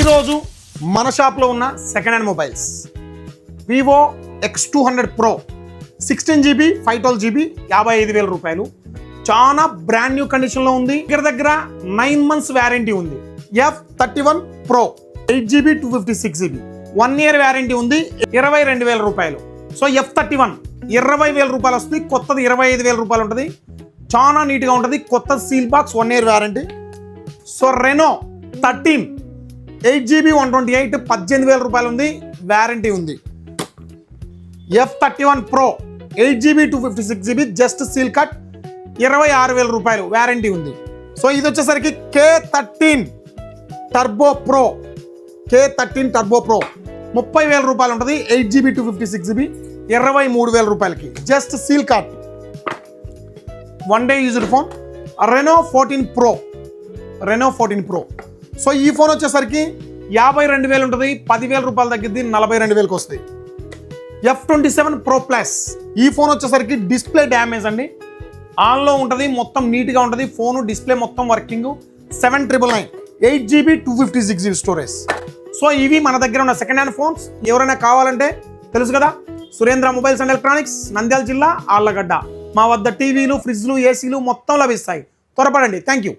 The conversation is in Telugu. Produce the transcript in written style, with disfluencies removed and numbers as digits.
ఈరోజు మన షాప్లో ఉన్న second hand mobiles Vivo X200 Pro 16GB 512GB 55,000 రూపాయలు. చాలా బ్రాండ్ న్యూ కండిషన్లో ఉంది. దగ్గర 9 months వ్యారంటీ ఉంది. F31 Pro 8GB 256GB 1 year warranty ఉంది. 22,000 రూపాయలు. సో F31 20,000 రూపాయలు వస్తుంది. కొత్తది 25,000 రూపాయలు ఉంటుంది. చాలా నీట్గా ఉంటుంది. కొత్త seal box 1 year warranty. So Reno 13 8GB 128 18,000 రూపాయలు ఉంది. వ్యారంటీ ఉంది. F31 Pro 8GB 256GB just seal cut 26,000 రూపాయలు వ్యారంటీ ఉంది. సో ఇది వచ్చేసరికి K13 టర్బో ప్రో 30,000 రూపాయలు ఉంటుంది. 8GB 256GB 23,000 రూపాయలకి just seal cut 1 day used phone. Reno 14 Pro so ఈ ఫోన్ వచ్చేసరికి 52,000 ఉంటుంది. 10,000 రూపాయలు తగ్గిద్ది. 42,000కి వస్తుంది. F27 Pro Plus ఈ ఫోన్ వచ్చేసరికి డిస్ప్లే డ్యామేజ్ అండి. ఆన్లో ఉంటుంది, మొత్తం నీట్గా ఉంటుంది. ఫోను డిస్ప్లే మొత్తం working. 7,999 8GB 256GB storage. So ఇవి మన దగ్గర ఉన్న సెకండ్ హ్యాండ్ ఫోన్స్. ఎవరైనా కావాలంటే తెలుసు కదా, Surendra mobiles and electronics, Nandyal జిల్లా, ఆళ్లగడ్డ. మా వద్ద టీవీలు, ఫ్రిడ్జ్లు, ఏసీలు మొత్తం లభిస్తాయి. త్వరపడండి. Thank you.